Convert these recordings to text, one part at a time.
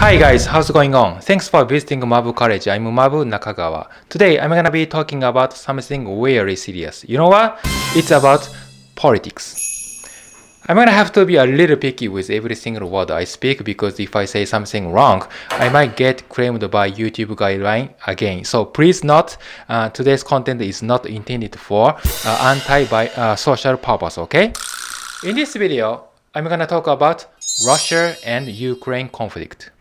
Hi guys, how's it going on? Thanks for visiting Mabu College. I'm Mabu Nakagawa. Today I'm gonna be talking about something very serious. You know what? It's about politics. I'm gonna have to be a little picky with every single word I speak because if I say something wrong, I might get claimed by YouTube guideline again. So please note, today's content is not intended for anti-social purpose, okay? In this video, I'm gonna talk about Russia and Ukraine conflict.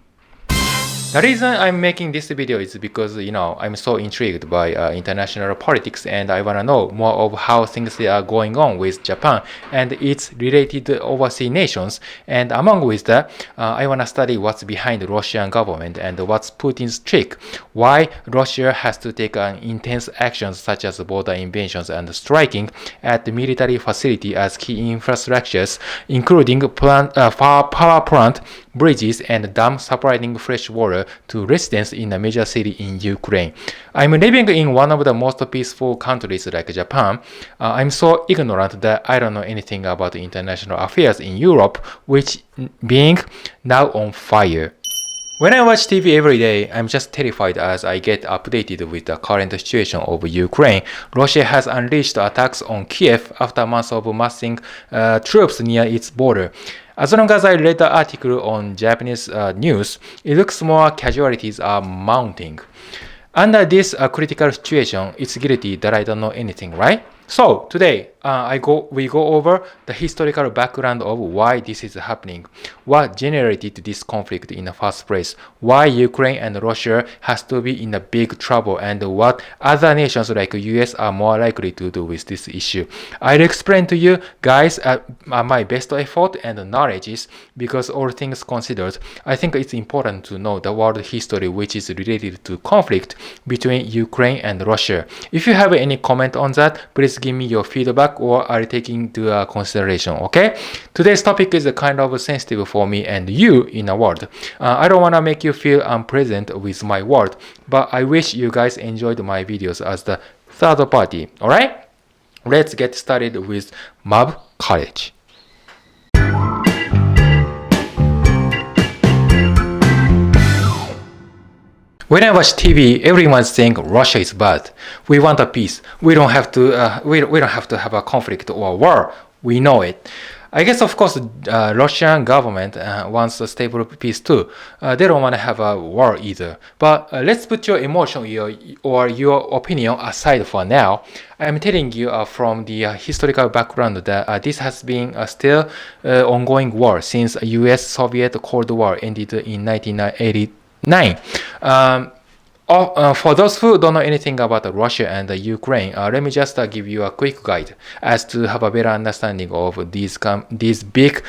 The reason I'm making this video is because, I'm so intrigued by international politics and I want to know more of how things are going on with Japan and its related overseas nations. And among with that, I want to study what's behind the Russian government and what's Putin's trick, why Russia has to take intense actions such as border invasions and striking at the military facility as key infrastructures, including power plant, bridges, and dams supplying fresh water to residents in a major city in Ukraine. I'm living in one of the most peaceful countries like Japan. I'm so ignorant that I don't know anything about international affairs in Europe, which being now on fire. When I watch TV every day, I'm just terrified as I get updated with the current situation of Ukraine. Russia has unleashed attacks on Kiev after months of massing troops near its border. As long as I read the article on Japanese news, it looks more casualties are mounting. Under this critical situation, it's guilty that I don't know anything, right? So today, we go over the historical background of why this is happening, what generated this conflict in the first place, why Ukraine and Russia has to be in a big trouble, and what other nations like US are more likely to do with this issue. I'll explain to you guys my best effort and knowledge because all things considered, I think it's important to know the world history which is related to conflict between Ukraine and Russia. If you have any comment on that, please give me your feedback or I'll take into consideration, okay? Today's topic is kind of sensitive for me and you in a world. I don't want to make you feel unpleasant with my word, but I wish you guys enjoyed my videos as the third party, alright? Let's get started with Mabu College. When I watch TV, everyone's saying Russia is bad. We want a peace. We don't have to. We don't have to have a conflict or a war. We know it. I guess, of course, Russian government wants a stable peace too. They don't want to have a war either. But let's put your emotion or your opinion aside for now. I'm telling you from the historical background that this has been still ongoing war since U.S.-Soviet Cold War ended in 1989. For those who don't know anything about Russia and Ukraine, let me just give you a quick guide as to have a better understanding of these big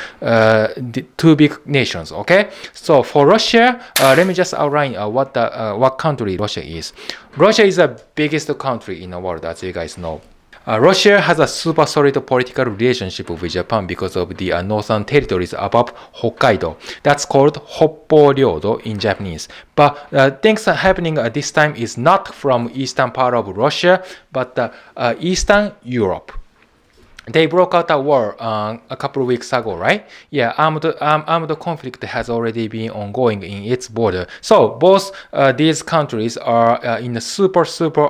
two big nations. Okay, so for Russia, let me just outline what country Russia is. Russia is the biggest country in the world, as you guys know. Russia has a super solid political relationship with Japan because of the northern territories above Hokkaido. That's called Hoppo-ryodo in Japanese. But things are happening this time is not from eastern part of Russia, but eastern Europe. They broke out a war a couple of weeks ago, right? Yeah, armed conflict has already been ongoing in its border. So both these countries are in a super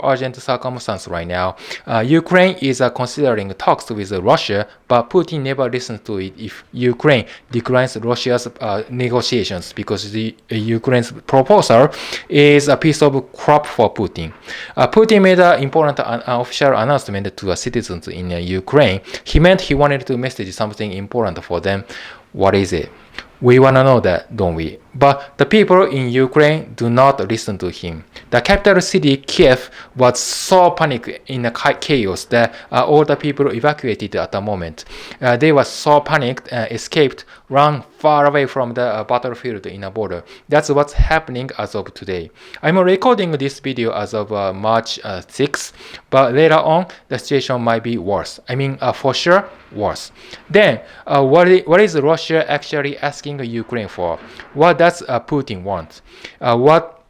urgent circumstance right now. Ukraine is considering talks with Russia, but Putin never listens to it if Ukraine declines Russia's negotiations because the Ukraine's proposal is a piece of crap for Putin. Putin made an important official announcement to citizens in Ukraine. He meant he wanted to message something important for them. What is it? We want to know that, don't we? But the people in Ukraine do not listen to him. The capital city, Kiev, was so panicked in the chaos that all the people evacuated at the moment. They were so panicked, escaped, ran far away from the battlefield in the border. That's what's happening as of today. I'm recording this video as of March 6th, but later on, the situation might be worse. I mean, for sure, worse. Then, what is Russia actually asking Ukraine for? What does Putin want? What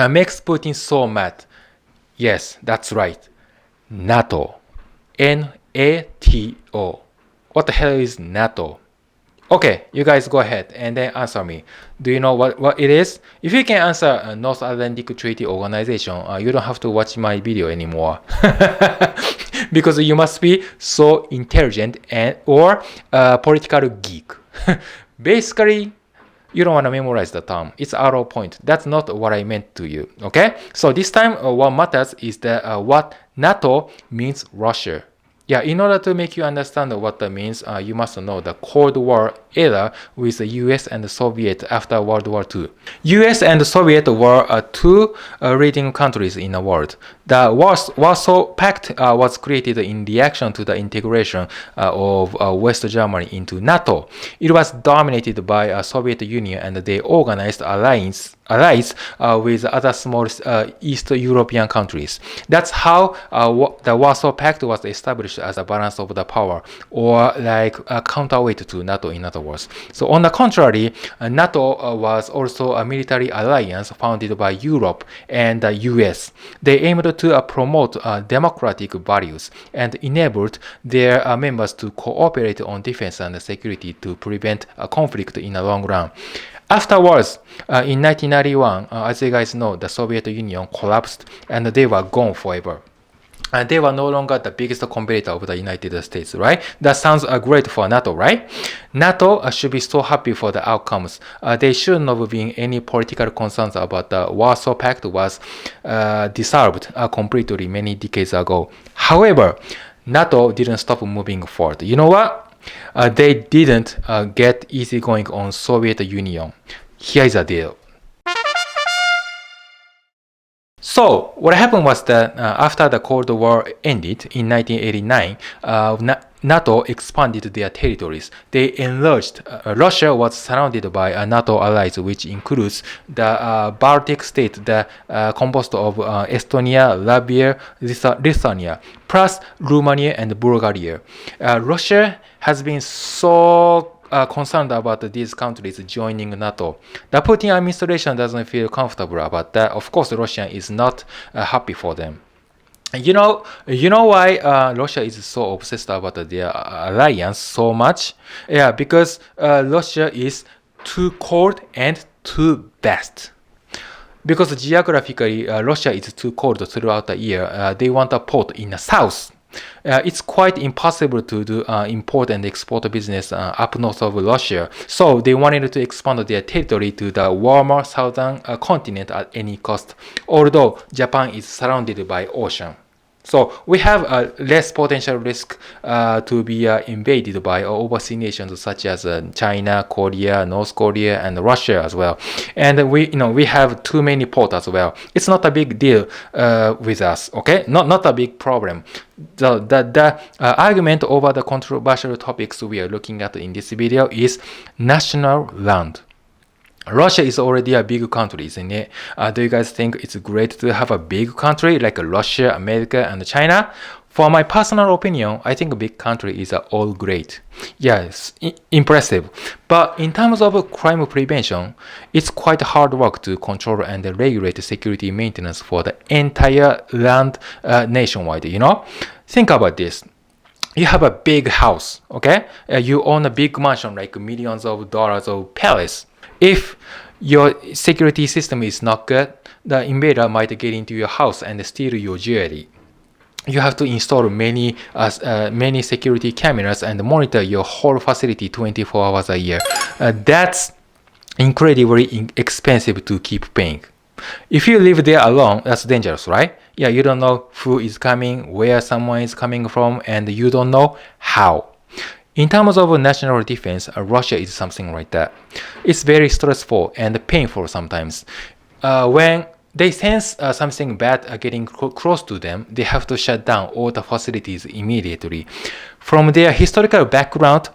makes Putin so mad? Yes, that's right. NATO. NATO. What the hell is NATO? Okay, you guys go ahead and then answer me. Do you know what it is? If you can answer North Atlantic Treaty Organization, you don't have to watch my video anymore. Because you must be so intelligent and or political geek. Basically, you don't want to memorize the term. It's out of point. That's not what I meant to you. Okay? So this time, what matters is that what NATO means Russia. Yeah, in order to make you understand what that means, you must know the Cold War era with the US and the Soviet after World War II. US and the Soviet were two leading countries in the world. The Warsaw Pact was created in reaction to the integration of West Germany into NATO. It was dominated by Soviet Union and they organized allies with other small East European countries. That's how the Warsaw Pact was established as a balance of the power, or like a counterweight to NATO, in other words. So on the contrary, NATO was also a military alliance founded by Europe and the US. They aimed to promote democratic values and enabled their members to cooperate on defense and security to prevent a conflict in the long run. Afterwards, in 1991, as you guys know, the Soviet Union collapsed and they were gone forever. They were no longer the biggest competitor of the United States, right? That sounds great for NATO, right? NATO should be so happy for the outcomes. There shouldn't have been any political concerns about the Warsaw Pact was dissolved completely many decades ago. However, NATO didn't stop moving forward. You know what? They didn't get easy going on Soviet Union. Here is a deal. So what happened was that after the Cold War ended in 1989, NATO expanded their territories. They enlarged. Russia was surrounded by NATO allies, which includes the Baltic state, composed of Estonia, Latvia, Lithuania, plus Romania and Bulgaria. Russia has been so concerned about these countries joining NATO. The Putin administration doesn't feel comfortable about that. Of course, Russia is not happy for them. You know why Russia is so obsessed about their alliance so much? Yeah, because Russia is too cold and too vast. Because geographically, Russia is too cold throughout the year. They want a port in the south. It's quite impossible to do import and export business up north of Russia. So they wanted to expand their territory to the warmer southern continent at any cost, although Japan is surrounded by ocean. So we have a less potential risk to be invaded by overseas nations such as China, Korea, North Korea, and Russia as well. And we have too many ports as well. It's not a big deal with us, okay? Not a big problem. The argument over the controversial topics we are looking at in this video is national land. Russia is already a big country, isn't it? Do you guys think it's great to have a big country like Russia, America, and China? For my personal opinion, I think a big country is all great. Yes, impressive. But in terms of crime prevention, it's quite hard work to control and regulate security maintenance for the entire land nationwide, Think about this. You have a big house, okay? You own a big mansion like millions of dollars of palace. If your security system is not good, the invader might get into your house and steal your jewelry. You have to install many security cameras and monitor your whole facility 24 hours a year. That's incredibly expensive to keep paying. If you live there alone, that's dangerous, right? Yeah, you don't know who is coming, where someone is coming from, and you don't know how. In terms of national defense, Russia is something like that. It's very stressful and painful sometimes. When they sense something bad getting close to them, they have to shut down all the facilities immediately. From their historical background,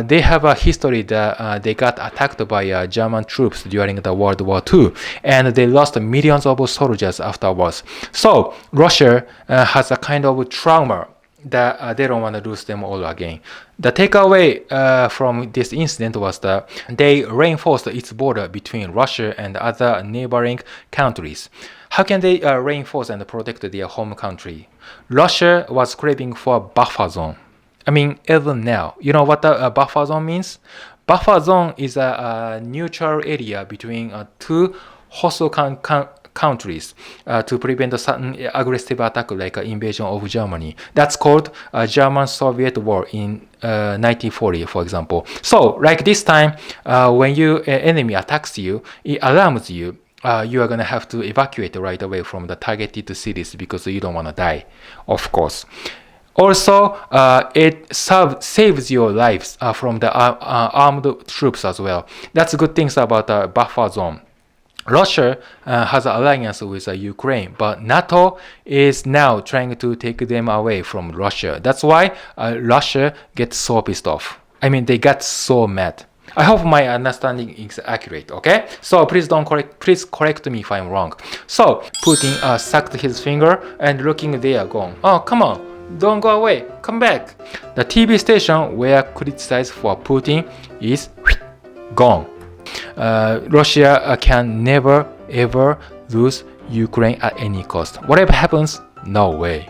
they have a history that they got attacked by German troops during the World War II, and they lost millions of soldiers afterwards. So Russia has a kind of trauma that they don't want to lose them all again. The takeaway from this incident was that they reinforced its border between Russia and other neighboring countries. How can they reinforce and protect their home country? Russia was craving for a buffer zone. I mean, even now, you know what a buffer zone means? Buffer zone is a neutral area between two hostile countries to prevent a sudden aggressive attack like an invasion of Germany. That's called German-Soviet War in 1940, for example. So, like this time, when your enemy attacks you, it alarms you. You are going to have to evacuate right away from the targeted cities because you don't want to die, of course. Also, it saves your lives from the armed troops as well. That's good things about the buffer zone. Russia has an alliance with Ukraine, but NATO is now trying to take them away from Russia. That's why Russia gets so pissed off. I mean, they got so mad. I hope my understanding is accurate, okay? So please correct me if I'm wrong. So Putin sucked his finger and looking there going, oh, come on, don't go away, come back. The TV station where criticized for Putin is gone. Russia can never ever lose Ukraine at any cost. Whatever happens, no way.